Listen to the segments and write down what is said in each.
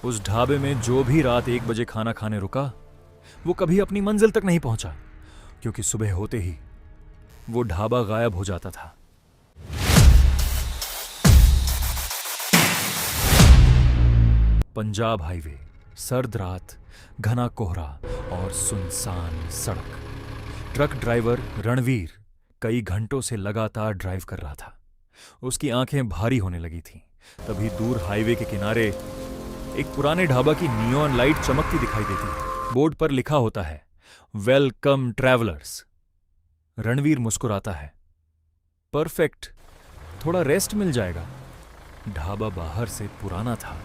उस ढाबे में जो भी रात 1 बजे खाना खाने रुका वो कभी अपनी मंजिल तक नहीं पहुंचा, क्योंकि सुबह होते ही वो ढाबा गायब हो जाता था। पंजाब हाईवे, सर्द रात, घना कोहरा और सुनसान सड़क। ट्रक ड्राइवर रणवीर कई घंटों से लगातार ड्राइव कर रहा था। उसकी आंखें भारी होने लगी थीं। तभी दूर हाईवे के किनारे एक पुराने ढाबा की नियॉन लाइट चमकती दिखाई देती है। बोर्ड पर लिखा होता है, वेलकम ट्रैवलर्स। रणवीर मुस्कुराता है। परफेक्ट, थोड़ा रेस्ट मिल जाएगा। ढाबा बाहर से पुराना था,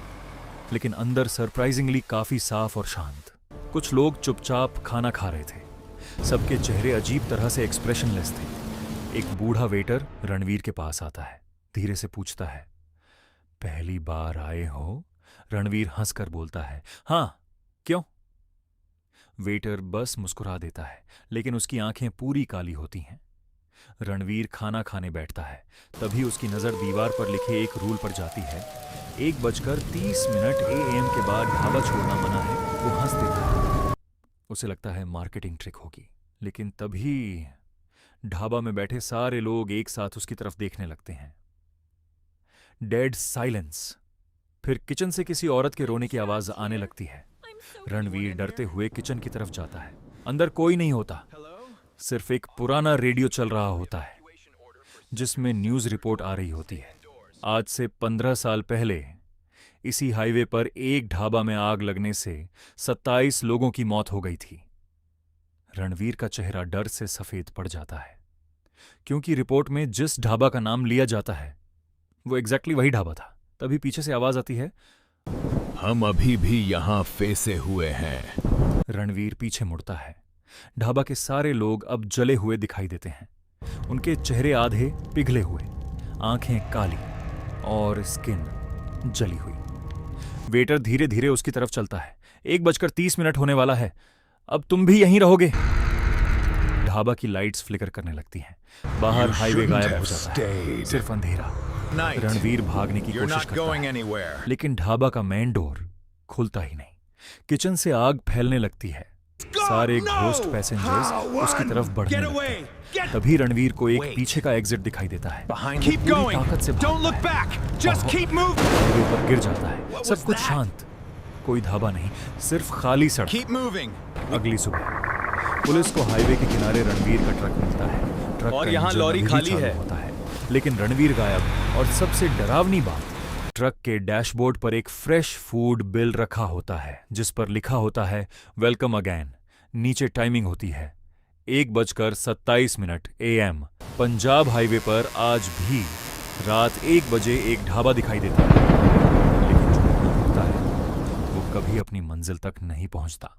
लेकिन अंदर सरप्राइजिंगली काफी साफ और शांत। कुछ लोग चुपचाप खाना खा रहे थे। सबके चेहरे अजीब तरह से एक्सप्रेशनलेस थे। एक बूढ़ा वेटर रणवीर के पास आता है, धीरे से पूछता है, पहली बार आए हो? रणवीर हंसकर बोलता है, हाँ, क्यों? वेटर बस मुस्कुरा देता है, लेकिन उसकी आंखें पूरी काली होती हैं। रणवीर खाना खाने बैठता है। तभी उसकी नजर दीवार पर लिखे एक रूल पर जाती है, 1:30 AM के बाद ढाबा छोड़ना मना है। वो हंस देता है। उसे लगता है मार्केटिंग ट्रिक होगी। लेकिन तभी ढाबा में बैठे सारे लोग एक साथ उसकी तरफ देखने लगते हैं। Dead silence. फिर किचन से किसी औरत के रोने की आवाज आने लगती है। रणवीर डरते हुए किचन की तरफ जाता है। अंदर कोई नहीं होता, सिर्फ एक पुराना रेडियो चल रहा होता है, जिसमें न्यूज रिपोर्ट आ रही होती है। आज से 15 साल पहले इसी हाईवे पर एक ढाबा में आग लगने से 27 लोगों की मौत हो गई थी। रणवीर का चेहरा डर से सफेद पड़ जाता है, क्योंकि रिपोर्ट में जिस ढाबा का नाम लिया जाता है वो एग्जैक्टली वही ढाबा था। तभी पीछे से आवाज आती है, हम अभी भी यहां फंसे हुए हैं। रणवीर पीछे मुड़ता है। ढाबा के सारे लोग अब जले हुए दिखाई देते हैं। उनके चेहरे आधे पिघले हुए, आंखें काली और स्किन जली हुई। वेटर धीरे धीरे उसकी तरफ चलता है। 1:30 होने वाला है, अब तुम भी यहीं रहोगे। ढाबा की लाइट्स फ्लिकर करने लगती हैं। बाहर हाईवे गायब हो जाता है, सिर्फ अंधेरा। रणवीर भागने की कोशिश करता है, लेकिन ढाबा का मेन डोर खुलता ही नहीं। किचन से आग फैलने लगती है। सारे घोस्ट पैसेंजर्स उसकी तरफ बढ़ने लगते हैं। तभी रणवीर को एक पीछे का एग्जिट दिखाई देता है। पूरी ताकत से भागता है। हाईवे पर गिर जाता है। सब कुछ शांत, कोई ढाबा नहीं, सिर्फ खाली सड़क। अगली सुबह पुलिस को हाईवे के किनारे रणवीर का ट्रक मिलता है। ट्रक और का यहाँ इंजन लॉरी अभी खाली चालू है। होता है, लेकिन रणवीर गायब। और सबसे डरावनी बात, ट्रक के डैशबोर्ड पर एक फ्रेश फूड बिल रखा होता है, जिस पर लिखा होता है, वेलकम अगेन। नीचे टाइमिंग होती है, 1:27 AM। पंजाब हाईवे पर आज भी रात 1 बजे एक ढाबा दिखाई देता है, लेकिन जो होता है वो कभी अपनी मंजिल तक नहीं पहुंचता।